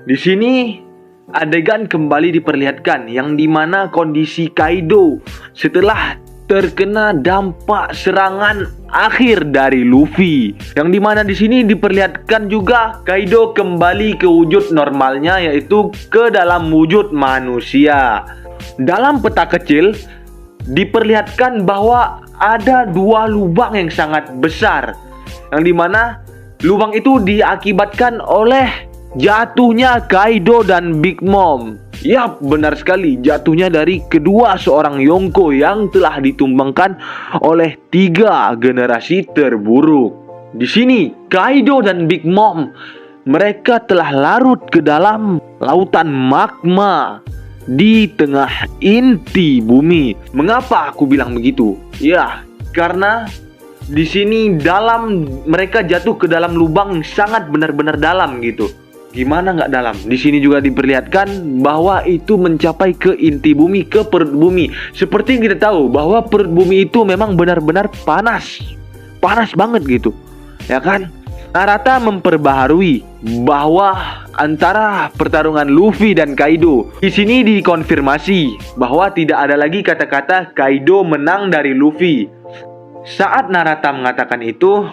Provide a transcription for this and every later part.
Di sini adegan kembali diperlihatkan yang dimana kondisi Kaido setelah terkena dampak serangan akhir dari Luffy. Yang dimana di sini diperlihatkan juga Kaido kembali ke wujud normalnya, yaitu ke dalam wujud manusia. Dalam peta kecil diperlihatkan bahwa ada dua lubang yang sangat besar, yang dimana lubang itu diakibatkan oleh jatuhnya Kaido dan Big Mom. Yap, benar sekali, jatuhnya dari kedua seorang Yonko yang telah ditumbangkan oleh 3 generasi terburuk. Di sini Kaido dan Big Mom, mereka telah larut ke dalam lautan magma di tengah inti bumi. Mengapa aku bilang begitu? Ya, karena di sini mereka jatuh ke dalam lubang yang sangat benar-benar dalam gitu. Gimana nggak dalam? Di sini juga diperlihatkan bahwa itu mencapai ke inti bumi, ke perut bumi. Seperti yang kita tahu bahwa perut bumi itu memang benar-benar panas banget gitu, ya kan? Narata memperbaharui bahwa antara pertarungan Luffy dan Kaido, di sini dikonfirmasi bahwa tidak ada lagi kata-kata Kaido menang dari Luffy. Saat Narata mengatakan itu,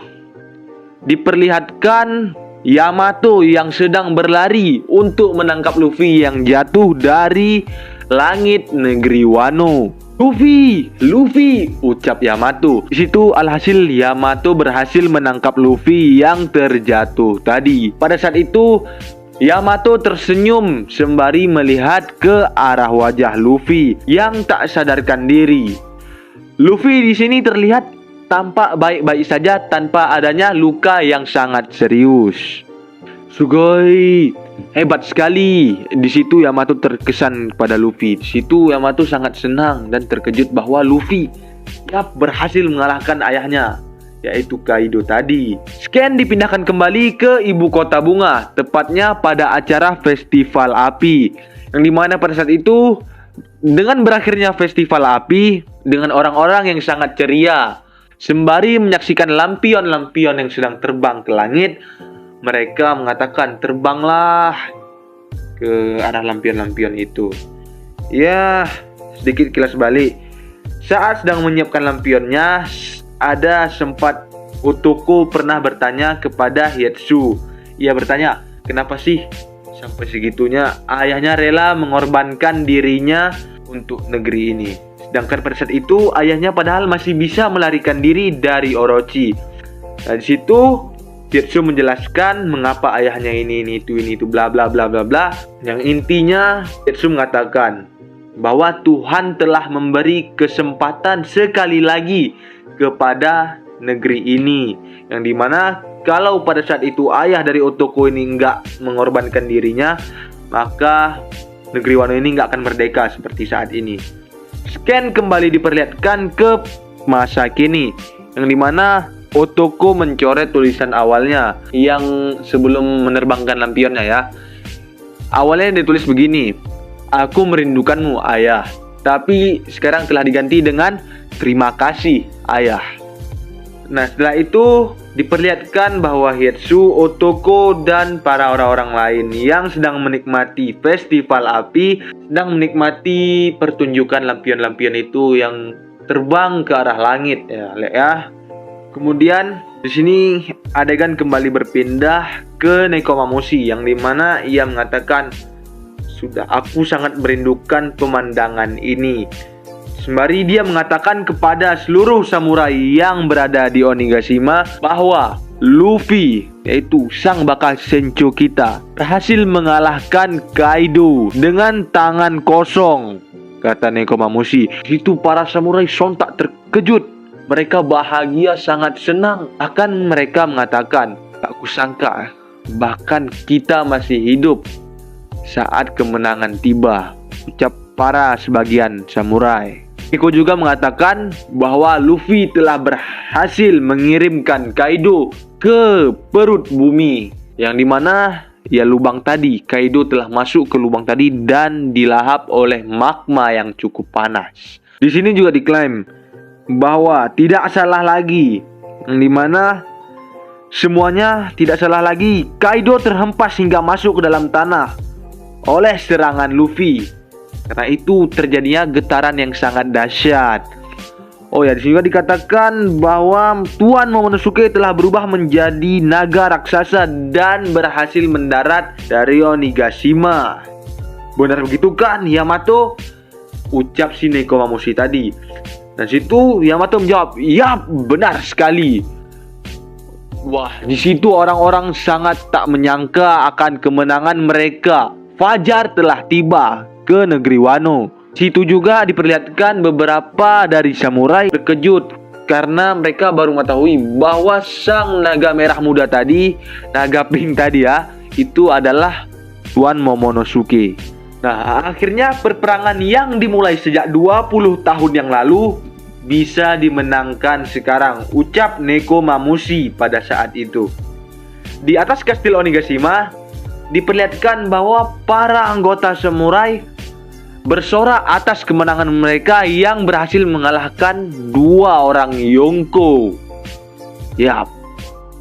diperlihatkan Yamato yang sedang berlari untuk menangkap Luffy yang jatuh dari langit negeri Wano. Luffy, ucap Yamato. Di situ alhasil Yamato berhasil menangkap Luffy yang terjatuh tadi. Pada saat itu Yamato tersenyum sembari melihat ke arah wajah Luffy yang tak sadarkan diri. Luffy di sini terlihat tampak baik-baik saja tanpa adanya luka yang sangat serius. Sugoi, hebat sekali. Di situ Yamato terkesan pada Luffy. Di situ Yamato sangat senang dan terkejut bahwa Luffy berhasil mengalahkan ayahnya, yaitu Kaido tadi. Scan dipindahkan kembali ke ibu kota bunga, tepatnya pada acara festival api. Yang dimana pada saat itu, dengan berakhirnya festival api, dengan orang-orang yang sangat ceria, sembari menyaksikan lampion-lampion yang sedang terbang ke langit, mereka mengatakan, terbanglah ke arah lampion-lampion itu. Ya, sedikit kilas balik. Saat sedang menyiapkan lampionnya, ada sempat Otoko pernah bertanya kepada Hietsu. Ia bertanya, kenapa sih sampai segitunya ayahnya rela mengorbankan dirinya untuk negeri ini? Sedangkan pada saat itu ayahnya padahal masih bisa melarikan diri dari Orochi. Nah, di situ Hietsu menjelaskan mengapa ayahnya ini itu bla bla bla bla bla. Yang intinya Hietsu mengatakan bahwa Tuhan telah memberi kesempatan sekali lagi kepada negeri ini, yang dimana kalau pada saat itu ayah dari Otoko ini nggak mengorbankan dirinya, maka negeri Wano ini nggak akan merdeka seperti saat ini. Scan kembali diperlihatkan ke masa kini, yang dimana Otoko mencoret tulisan awalnya yang sebelum menerbangkan lampionnya ya. Awalnya ditulis begini, aku merindukanmu ayah, tapi sekarang telah diganti dengan terima kasih ayah. Nah, setelah itu diperlihatkan bahwa Hietsu, Otoko, dan para orang-orang lain yang sedang menikmati festival api sedang menikmati pertunjukan lampion-lampion itu yang terbang ke arah langit ya. Kemudian di sini adegan kembali berpindah ke Nekomamushi, yang dimana ia mengatakan, sudah, aku sangat merindukan pemandangan ini. Sembari dia mengatakan kepada seluruh samurai yang berada di Onigashima bahwa Luffy, yaitu sang bakal Sencho kita, berhasil mengalahkan Kaido dengan tangan kosong, kata Nekomamushi. Itu para samurai sontak terkejut. Mereka bahagia, sangat senang. Bahkan mereka mengatakan, tak kusangka bahkan kita masih hidup saat kemenangan tiba, ucap para sebagian samurai. Iko juga mengatakan bahwa Luffy telah berhasil mengirimkan Kaido ke perut bumi, yang dimana ya lubang tadi, Kaido telah masuk ke lubang tadi dan dilahap oleh magma yang cukup panas. Di sini juga diklaim bahwa tidak salah lagi, yang dimana Semuanya tidak salah lagi. Kaido terhempas hingga masuk ke dalam tanah oleh serangan Luffy. Karena itu terjadinya getaran yang sangat dahsyat. Oh ya, di sini juga dikatakan bahwa Tuan Momonosuke telah berubah menjadi naga raksasa dan berhasil mendarat dari Onigashima. Benar begitu kan, Yamato? Ucap si Nekomamushi tadi. Dan situ Yamato menjawab, "Yap, benar sekali." Wah, di situ orang-orang sangat tak menyangka akan kemenangan mereka. Fajar telah tiba ke negeri Wano. Situ juga diperlihatkan beberapa dari samurai terkejut karena mereka baru mengetahui bahwa sang naga merah muda tadi, naga pink tadi ya, itu adalah Tuan Momonosuke. Nah, akhirnya perperangan yang dimulai sejak 20 tahun yang lalu bisa dimenangkan sekarang, ucap Nekomamushi pada saat itu. Di atas kastil Onigashima diperlihatkan bahwa para anggota samurai bersorak atas kemenangan mereka yang berhasil mengalahkan 2 orang Yonko. Yap,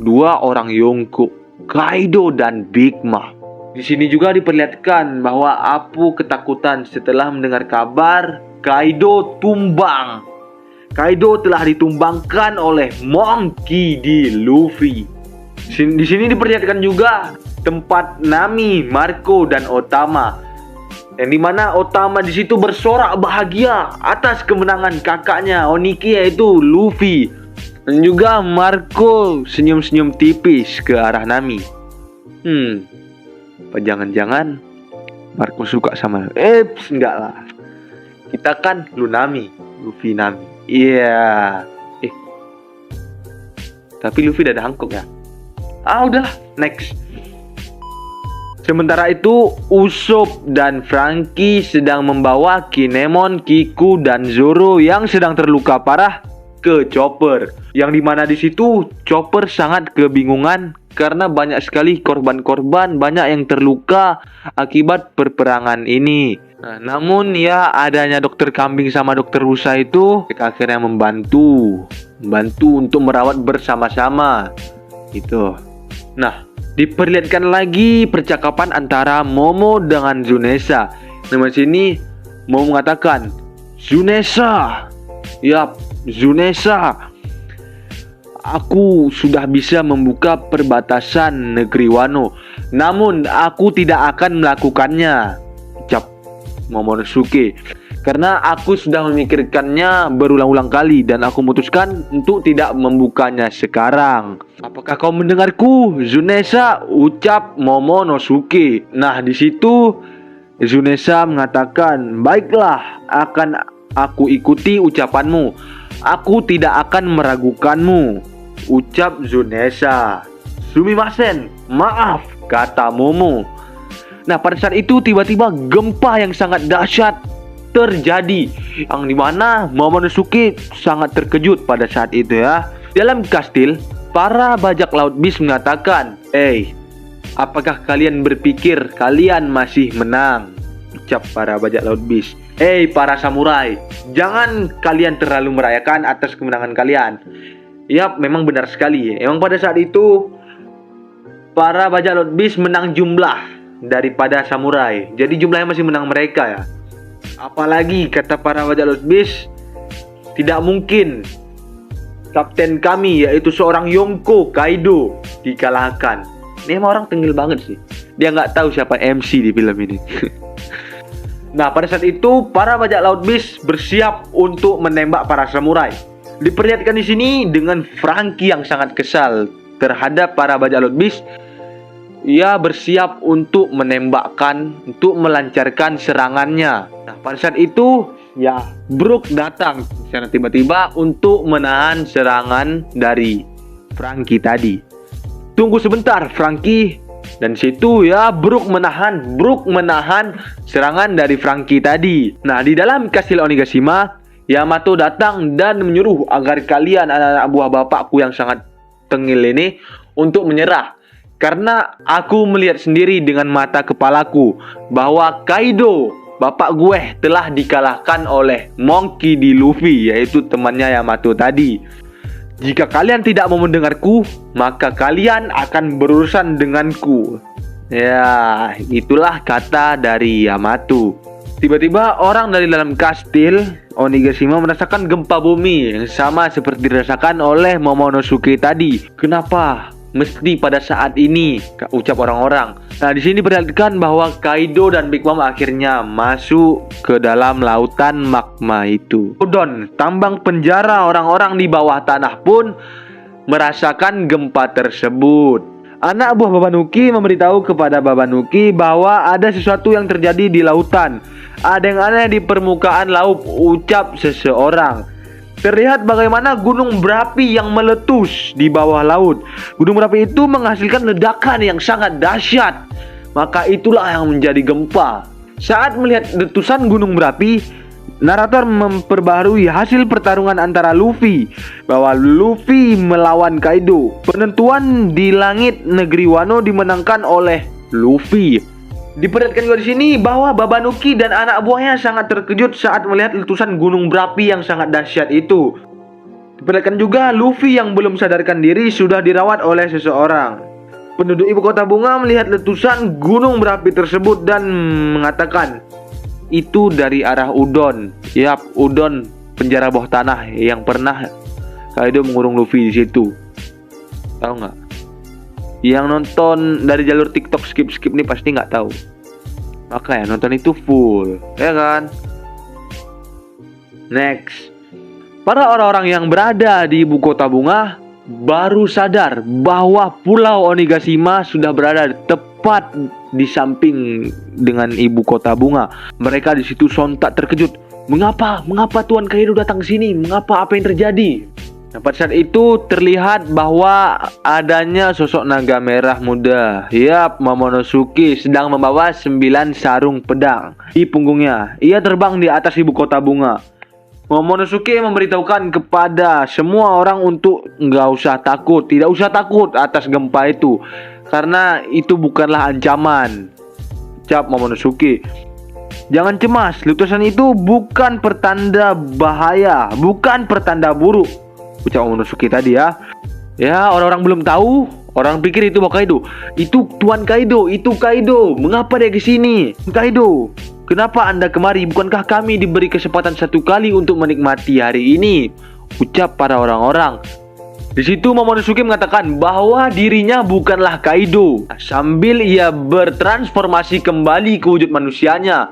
2 orang Yonko, Kaido dan Big Mom. Di sini juga diperlihatkan bahwa Apu ketakutan setelah mendengar kabar Kaido tumbang. Kaido telah ditumbangkan oleh Monkey D. Luffy. Di sini diperlihatkan juga tempat Nami, Marco, dan Otama. Yang dimana Otama di situ bersorak bahagia atas kemenangan kakaknya Oniki yaitu Luffy. Dan juga Marco senyum-senyum tipis ke arah Nami. Apa jangan-jangan Marco suka sama enggak lah. Kita kan Lunami, Luffy Nami. Iya. Tapi Luffy udah ada hancock ya. Udahlah, next. Sementara itu, Usopp dan Franky sedang membawa Kinemon, Kiku, dan Zoro yang sedang terluka parah ke Chopper. Yang dimana di situ Chopper sangat kebingungan karena banyak sekali korban-korban, banyak yang terluka akibat perperangan ini. Nah, namun ya adanya dokter kambing sama dokter rusa itu akhirnya membantu untuk merawat bersama-sama itu. Nah, diperlihatkan lagi percakapan antara Momo dengan Zunesa. Nah, di sini Momo mengatakan, "Zunesa, yap, Zunesa, aku sudah bisa membuka perbatasan negeri Wano, namun aku tidak akan melakukannya," ucap Momonosuke, "karena aku sudah memikirkannya berulang-ulang kali dan aku memutuskan untuk tidak membukanya sekarang." "Apakah kau mendengarku, Zunesa?" ucap Momonosuke. Nah, di situ Zunesa mengatakan, "Baiklah, akan aku ikuti ucapanmu. Aku tidak akan meragukanmu," ucap Zunesa. "Sumimasen, maaf," kata Momo. Nah, pada saat itu tiba-tiba gempa yang sangat dahsyat terjadi, yang dimana Momonosuke sangat terkejut pada saat itu ya. Dalam kastil, para bajak laut bis mengatakan, apakah kalian berpikir kalian masih menang?" ucap para bajak laut bis. Para samurai, jangan kalian terlalu merayakan atas kemenangan kalian." Yap, memang benar sekali. Emang pada saat itu para bajak laut bis menang jumlah daripada samurai. Jadi jumlahnya masih menang mereka ya. Apalagi kata para bajak laut bis, tidak mungkin kapten kami yaitu seorang Yonko Kaido dikalahkan. Ini emang orang tengil banget sih. Dia nggak tahu siapa MC di film ini. Nah, pada saat itu para bajak laut bis bersiap untuk menembak para samurai. Diperlihatkan di sini dengan Franky yang sangat kesal terhadap para bajak laut bis. Ia bersiap untuk menembakkan, untuk melancarkan serangannya. Nah, pada saat itu ya Brook datang secara tiba-tiba untuk menahan serangan dari Franky tadi. "Tunggu sebentar, Franky." Dan situ ya Brook menahan serangan dari Franky tadi. Nah, di dalam kastil Onigashima, Yamato datang dan menyuruh agar kalian anak-anak buah bapakku yang sangat tengil ini untuk menyerah. Karena aku melihat sendiri dengan mata kepalaku bahwa Kaido, bapak gue, telah dikalahkan oleh Monkey D. Luffy, yaitu temannya Yamato tadi. Jika kalian tidak mau mendengarku, maka kalian akan berurusan denganku. Ya, itulah kata dari Yamato. Tiba-tiba orang dari dalam kastil Onigashima merasakan gempa bumi yang sama seperti dirasakan oleh Momonosuke tadi. Kenapa? Mesti pada saat ini, ucap orang-orang. Nah, di sini diperlihatkan bahwa Kaido dan Big Mom akhirnya masuk ke dalam lautan magma itu. Udon, tambang penjara orang-orang di bawah tanah pun merasakan gempa tersebut. Anak buah Babanuki memberitahu kepada Babanuki bahwa ada sesuatu yang terjadi di lautan. Ada yang aneh di permukaan laut, ucap seseorang. Terlihat bagaimana gunung berapi yang meletus di bawah laut. Gunung berapi itu menghasilkan ledakan yang sangat dahsyat. Maka itulah yang menjadi gempa. Saat melihat letusan gunung berapi, narator memperbaharui hasil pertarungan antara Luffy, bahwa Luffy melawan Kaido. Penentuan di langit negeri Wano dimenangkan oleh Luffy. Diperlihatkan juga di sini bahwa Babanuki dan anak buahnya sangat terkejut saat melihat letusan gunung berapi yang sangat dahsyat itu. Diperlihatkan juga Luffy yang belum sadarkan diri sudah dirawat oleh seseorang. Penduduk ibu kota bunga melihat letusan gunung berapi tersebut dan mengatakan itu dari arah Udon. Yap, Udon, penjara bawah tanah yang pernah Kaido mengurung Luffy di situ. Tahu nggak? Yang nonton dari jalur TikTok skip nih pasti nggak tahu. Maka ya nonton itu full, ya kan? Next, para orang-orang yang berada di ibu kota bunga baru sadar bahwa Pulau Onigashima sudah berada tepat di samping dengan ibu kota bunga. Mereka di situ sontak terkejut. Mengapa Tuan Kaido datang ke sini? Mengapa? Apa yang terjadi? Nah, pada saat itu terlihat bahwa adanya sosok naga merah muda. Yap, Momonosuke sedang membawa 9 sarung pedang di punggungnya. Ia terbang di atas ibu kota bunga. Momonosuke memberitahukan kepada semua orang untuk tidak usah takut atas gempa itu, karena itu bukanlah ancaman. Ucap Momonosuke. Jangan cemas, letusan itu bukan pertanda bahaya, bukan pertanda buruk. Ucap Momonosuke tadi ya. Ya, orang-orang belum tahu. Orang pikir itu Kaido. Itu Tuan Kaido, itu Kaido. Mengapa dia ke sini? Kaido, kenapa Anda kemari? Bukankah kami diberi kesempatan satu kali untuk menikmati hari ini? Ucap para orang-orang. Di situ Momonosuke mengatakan bahwa dirinya bukanlah Kaido, sambil ia bertransformasi kembali ke wujud manusianya.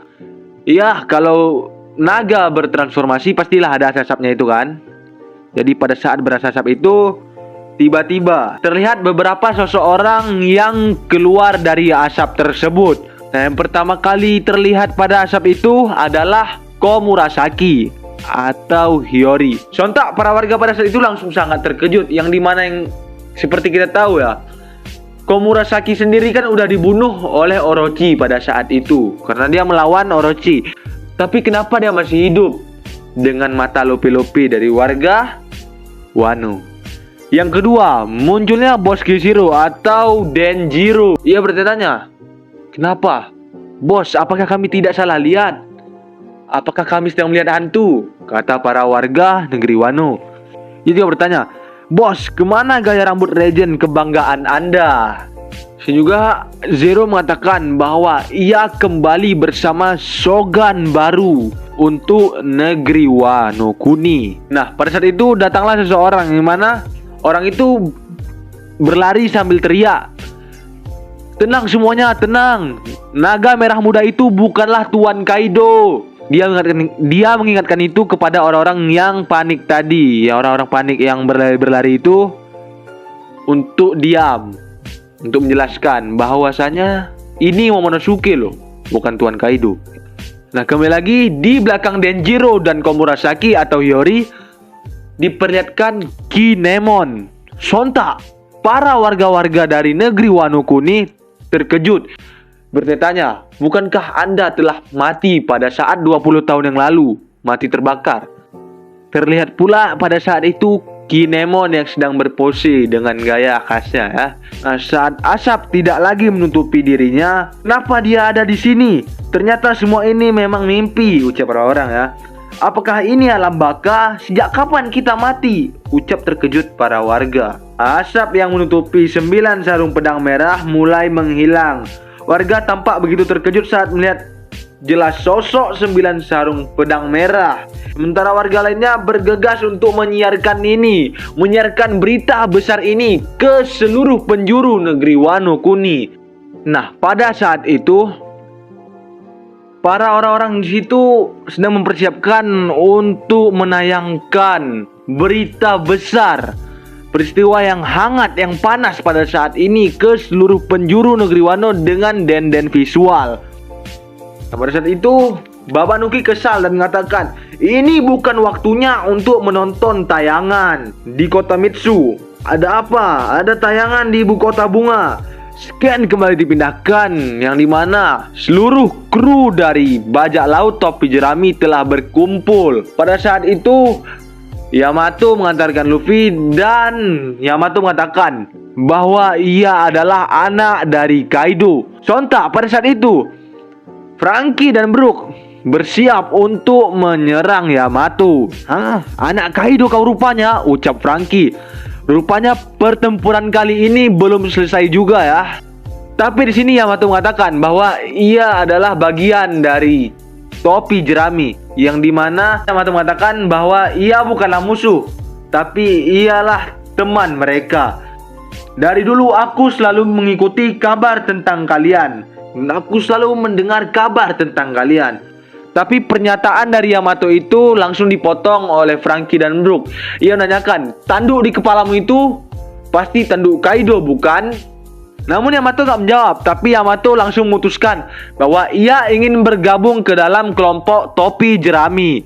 Ya, kalau naga bertransformasi pastilah ada asap-asapnya itu kan. Jadi pada saat berasap itu, tiba-tiba terlihat beberapa seseorang yang keluar dari asap tersebut. Nah, yang pertama kali terlihat pada asap itu adalah Komurasaki atau Hiyori. Sontak para warga pada saat itu langsung sangat terkejut, yang dimana yang seperti kita tahu ya, Komurasaki sendiri kan udah dibunuh oleh Orochi pada saat itu karena dia melawan Orochi. Tapi kenapa dia masih hidup dengan mata lopi-lopi dari warga Wano? Yang kedua, munculnya Bos Kishiro atau Denjiro. Ia bertanya, kenapa? Bos, apakah kami tidak salah lihat? Apakah kami sedang melihat hantu? Kata para warga negeri Wano. Ia juga bertanya, Bos, kemana gaya rambut legend kebanggaan Anda? Juga Zero mengatakan bahwa ia kembali bersama Shogun baru untuk negeri Wano Kuni. Nah, pada saat itu datanglah seseorang, yang mana orang itu berlari sambil teriak, tenang semuanya, tenang. Naga merah muda itu bukanlah Tuan Kaido. Dia mengingatkan itu kepada orang-orang yang panik tadi, ya, orang-orang panik yang berlari itu, untuk diam, untuk menjelaskan bahwasanya ini Momonosuke loh, bukan Tuan Kaido. Nah, kembali lagi di belakang Denjiro dan Komurasaki atau Hiyori diperlihatkan Kinemon. Sontak para warga-warga dari negeri Wano Kuni terkejut, bertanya, bukankah Anda telah mati pada saat 20 tahun yang lalu, mati terbakar? Terlihat pula pada saat itu Kinemon yang sedang berpose dengan gaya khasnya ya. Nah, saat asap tidak lagi menutupi dirinya, kenapa dia ada di sini? Ternyata semua ini memang mimpi, ucap orang-orang ya. Apakah ini alam baka? Sejak kapan kita mati? Ucap terkejut para warga. Asap yang menutupi 9 sarung pedang merah mulai menghilang. Warga tampak begitu terkejut saat melihat jelas sosok 9 sarung pedang merah. Sementara warga lainnya bergegas untuk menyiarkan berita besar ini ke seluruh penjuru negeri Wano Kuni. Nah, pada saat itu para orang-orang di situ sedang mempersiapkan untuk menayangkan berita besar, peristiwa yang hangat, yang panas pada saat ini ke seluruh penjuru negeri Wano dengan den-den visual. Nah, pada saat itu Babanuki kesal dan mengatakan, ini bukan waktunya untuk menonton tayangan di kota Mitsu. Ada apa? Ada tayangan di ibu kota bunga. Scan kembali dipindahkan, yang dimana seluruh kru dari bajak laut topi jerami telah berkumpul. Pada saat itu Yamato mengantarkan Luffy dan Yamato mengatakan bahwa ia adalah anak dari Kaido. Sontak pada saat itu Franky dan Brook bersiap untuk menyerang Yamato. Anak Kaido kau rupanya, ucap Franky. Rupanya pertempuran kali ini belum selesai juga ya. Tapi di sini Yamato mengatakan bahwa ia adalah bagian dari topi jerami, yang dimana Yamato mengatakan bahwa ia bukanlah musuh, tapi ialah teman mereka. Dari dulu aku selalu mengikuti kabar tentang kalian. Aku selalu mendengar kabar tentang kalian. Tapi pernyataan dari Yamato itu langsung dipotong oleh Franky dan Brook. Ia menanyakan, tanduk di kepalamu itu pasti tanduk Kaido bukan? Namun Yamato tak menjawab. Tapi Yamato langsung memutuskan bahwa ia ingin bergabung ke dalam kelompok topi jerami.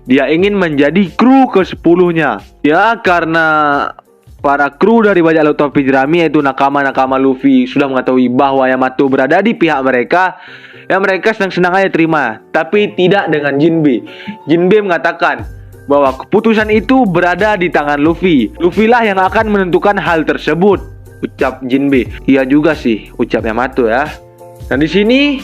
Dia ingin menjadi kru ke-10-nya. Ya, karena para kru dari bajak laut topi jerami, yaitu nakama-nakama Luffy, sudah mengetahui bahwa Yamato berada di pihak mereka. Ya, mereka senang-senang aja terima. Tapi tidak dengan Jinbe. Jinbe mengatakan bahwa keputusan itu berada di tangan Luffy. Luffy lah yang akan menentukan hal tersebut, ucap Jinbe. Iya juga sih, ucap Yamato ya. Dan di sini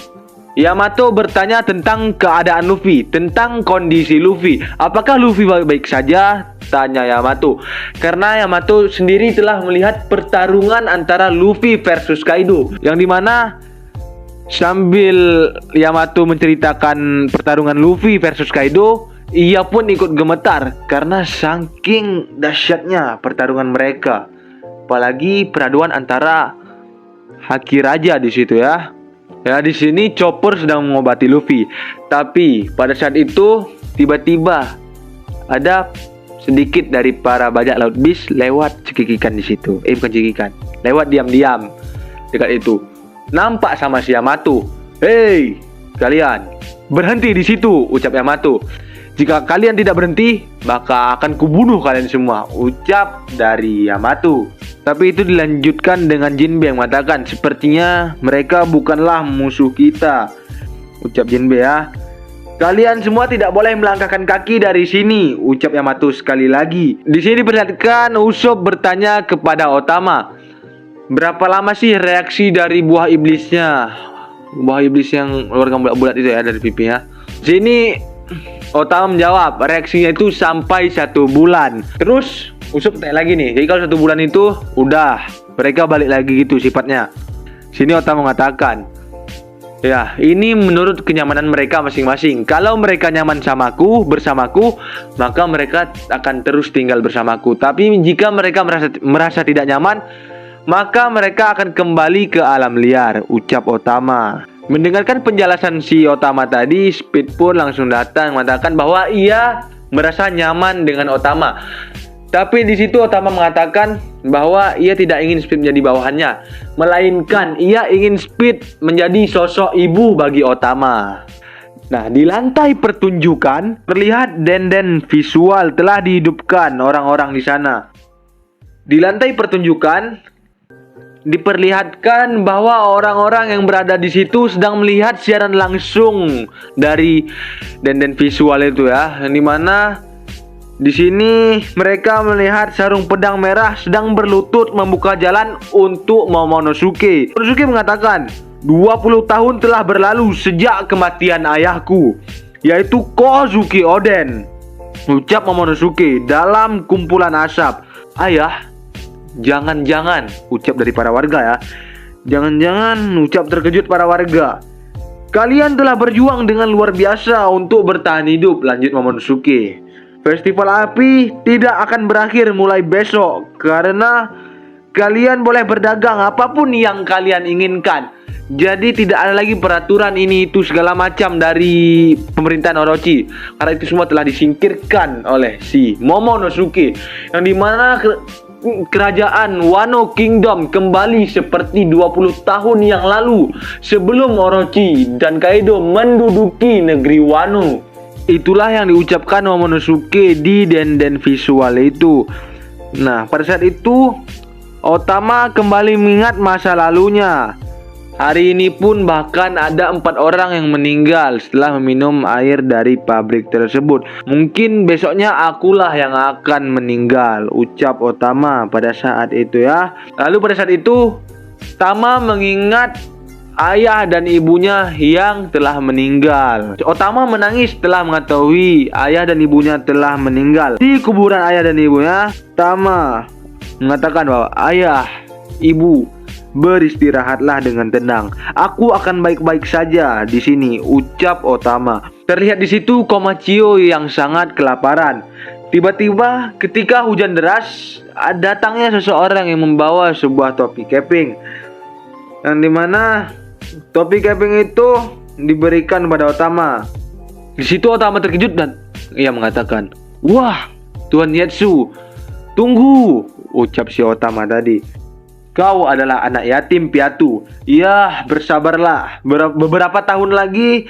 Yamato bertanya tentang keadaan Luffy, tentang kondisi Luffy. Apakah Luffy baik-baik saja? Tanya Yamato. Karena Yamato sendiri telah melihat pertarungan antara Luffy versus Kaido, yang dimana sambil Yamato menceritakan pertarungan Luffy versus Kaido, ia pun ikut gemetar karena saking dahsyatnya pertarungan mereka. Apalagi peraduan antara Haki Raja di situ ya. Ya, di sini Chopper sedang mengobati Luffy. Tapi pada saat itu tiba-tiba ada sedikit dari para bajak laut Beast lewat cekikikan di situ. Bukan cekikikan, lewat diam-diam dekat itu. Nampak sama si Yamato. Hei, kalian berhenti di situ, ucap Yamato. Jika kalian tidak berhenti, maka akan kubunuh kalian semua, ucap dari Yamato. Tapi itu dilanjutkan dengan Jinbe yang mengatakan, sepertinya mereka bukanlah musuh kita, ucap Jinbe ya. Kalian semua tidak boleh melangkahkan kaki dari sini, ucap Yamato sekali lagi. Di sini diperlihatkan Usopp bertanya kepada Otama, berapa lama sih reaksi dari buah iblisnya? Buah iblis yang keluarga bulat-bulat itu ya dari pipinya. Sini Otama menjawab, reaksinya itu sampai 1 bulan. Terus Usopp tanya lagi nih, jadi kalau 1 bulan itu udah mereka balik lagi gitu sifatnya. Sini Otama mengatakan, ya, ini menurut kenyamanan mereka masing-masing. Kalau mereka nyaman bersamaku, maka mereka akan terus tinggal bersamaku. Tapi jika mereka merasa tidak nyaman, maka mereka akan kembali ke alam liar, ucap Otama. Mendengarkan penjelasan si Otama tadi, Speed pun langsung datang mengatakan bahwa ia merasa nyaman dengan Otama. Tapi di situ Otama mengatakan bahwa ia tidak ingin Speed menjadi bawahannya, melainkan ia ingin Speed menjadi sosok ibu bagi Otama. Nah, di lantai pertunjukan terlihat den-den visual telah dihidupkan orang-orang di sana. Di lantai pertunjukan diperlihatkan bahwa orang-orang yang berada di situ sedang melihat siaran langsung dari den-den visual itu ya, yang dimana di sini mereka melihat sarung pedang merah sedang berlutut membuka jalan untuk Momonosuke. Momonosuke mengatakan, 20 tahun telah berlalu sejak kematian ayahku. yaitu Kozuki Oden. Ucap Momonosuke dalam kumpulan asap. Ayah, jangan-jangan, ucap dari para warga ya. Jangan-jangan, ucap terkejut para warga. Kalian telah berjuang dengan luar biasa untuk bertahan hidup, lanjut Momonosuke. Festival api tidak akan berakhir mulai besok karena kalian boleh berdagang apapun yang kalian inginkan. Jadi tidak ada lagi peraturan ini itu segala macam dari pemerintahan Orochi, karena itu semua telah disingkirkan oleh si Momonosuke, yang dimana kerajaan Wano Kingdom kembali seperti 20 tahun yang lalu sebelum Orochi dan Kaido menduduki negeri Wano. Itulah yang diucapkan Momonosuke di denden visual itu. Nah, pada saat itu Otama kembali mengingat masa lalunya. Hari ini pun bahkan ada 4 orang yang meninggal setelah meminum air dari pabrik tersebut. Mungkin besoknya akulah yang akan meninggal, ucap Otama pada saat itu ya. Lalu pada saat itu Tama mengingat ayah dan ibunya yang telah meninggal. Otama menangis setelah mengetahui ayah dan ibunya telah meninggal. Di kuburan ayah dan ibunya, Tama mengatakan bahwa ayah, ibu, beristirahatlah dengan tenang. Aku akan baik-baik saja di sini, ucap Otama. Terlihat di situ Komachio yang sangat kelaparan. Tiba-tiba ketika hujan deras, datangnya seseorang yang membawa sebuah topi keping. Yang dimana topi keping itu diberikan kepada Otama. Di situ Otama terkejut dan ia mengatakan, "Wah, Tuan Yetsu, tunggu," ucap si Otama tadi. "Kau adalah anak yatim piatu. Ya, bersabarlah. Beberapa tahun lagi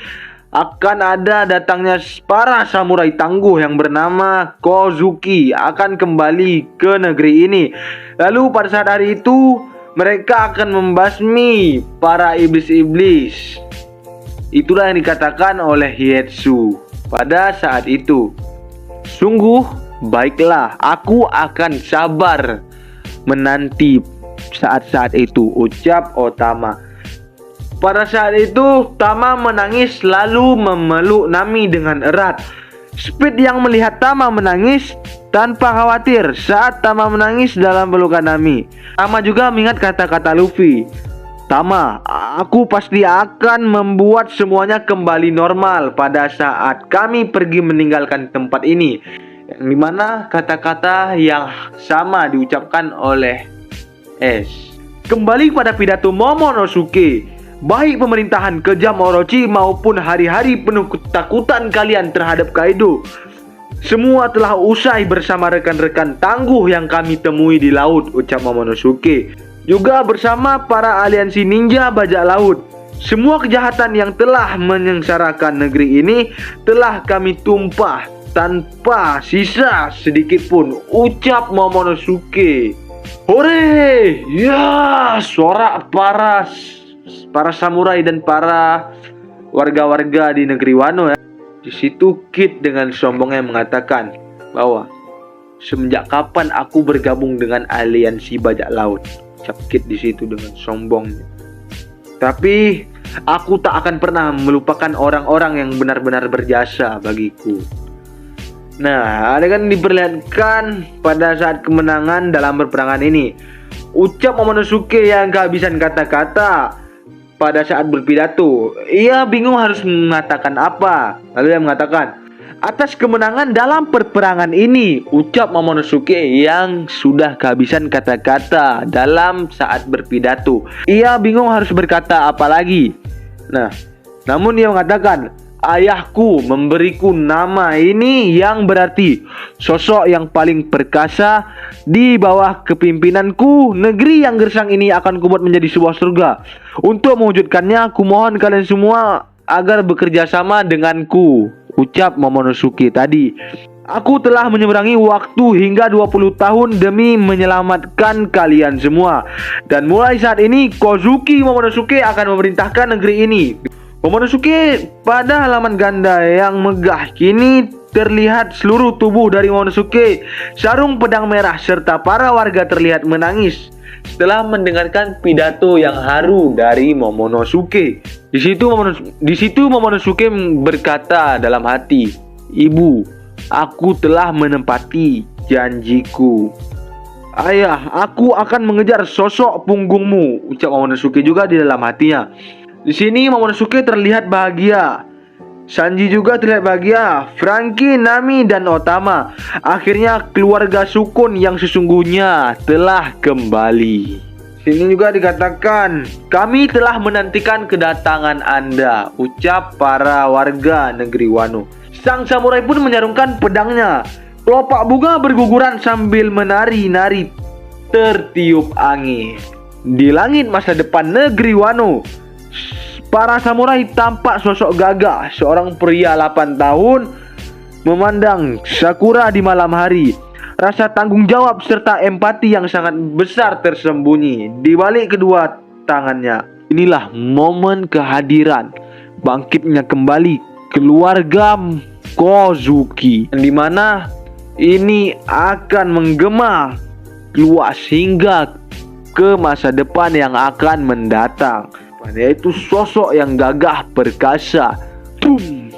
akan ada datangnya para samurai tangguh yang bernama Kozuki akan kembali ke negeri ini. Lalu pada saat hari itu mereka akan membasmi para iblis-iblis." Itulah yang dikatakan oleh Yetsu pada saat itu. "Sungguh baiklah, aku akan sabar menanti saat-saat itu," ucap Otama. Pada saat itu Tama menangis lalu memeluk Nami dengan erat. Speed yang melihat Tama menangis tanpa khawatir saat Tama menangis dalam pelukan Nami. Tama juga mengingat kata-kata Luffy. "Tama, aku pasti akan membuat semuanya kembali normal pada saat kami pergi meninggalkan tempat ini." Yang dimana kata-kata yang sama diucapkan oleh Kembali pada pidato Momonosuke, baik pemerintahan kejam Orochi maupun hari-hari penuh ketakutan kalian terhadap Kaido, semua telah usai bersama rekan-rekan tangguh yang kami temui di laut, ucap Momonosuke. Juga bersama para aliansi ninja bajak laut, semua kejahatan yang telah menyengsarakan negeri ini telah kami tumpah tanpa sisa sedikit pun, ucap Momonosuke. Hore! Ya, suara para samurai dan para warga-warga di negeri Wano ya. Di situ Kid dengan sombongnya mengatakan bahwa semenjak kapan aku bergabung dengan aliansi bajak laut? Ucap Kid di situ dengan sombongnya. Tapi aku tak akan pernah melupakan orang-orang yang benar-benar berjasa bagiku. Nah, adegan diperlihatkan pada saat kemenangan dalam perperangan ini. Ucap Momonosuke yang kehabisan kata-kata pada saat berpidato. Ia bingung harus mengatakan apa. Lalu ia mengatakan, "Atas kemenangan dalam perperangan ini," ucap Momonosuke yang sudah kehabisan kata-kata dalam saat berpidato. Ia bingung harus berkata apa lagi. Nah, namun ia mengatakan, "Ayahku memberiku nama ini yang berarti sosok yang paling perkasa. Di bawah kepimpinanku, negeri yang gersang ini akan kubuat menjadi sebuah surga. Untuk mewujudkannya, kumohon kalian semua agar bekerja sama denganku," ucap Momonosuke tadi. "Aku telah menyeberangi waktu hingga 20 tahun demi menyelamatkan kalian semua. Dan mulai saat ini, Kozuki Momonosuke akan memerintahkan negeri ini." Momonosuke pada halaman ganda yang megah kini terlihat seluruh tubuh dari Momonosuke, sarung pedang merah serta para warga terlihat menangis. setelah mendengarkan pidato yang haru dari Momonosuke. Di situ Momonosuke berkata dalam hati, "Ibu, aku telah menepati janjiku. Ayah, aku akan mengejar sosok punggungmu," ucap Momonosuke juga di dalam hatinya. Di sini Momonosuke terlihat bahagia. Sanji juga terlihat bahagia. Franky, Nami, dan Otama. Akhirnya keluarga Sukun yang sesungguhnya telah kembali. Sini juga dikatakan, "Kami telah menantikan kedatangan Anda," ucap para warga negeri Wano. Sang samurai pun menyarungkan pedangnya. Kelopak bunga berguguran sambil menari-nari tertiup angin. Di langit masa depan negeri Wano, para samurai tampak sosok gagah. Seorang pria 8 tahun memandang Sakura di malam hari. Rasa tanggung jawab serta empati yang sangat besar tersembunyi di balik kedua tangannya. Inilah momen kehadiran bangkitnya kembali keluarga Kozuki, di mana ini akan menggema luas hingga ke masa depan yang akan mendatang, yaitu sosok yang gagah perkasa. Boom.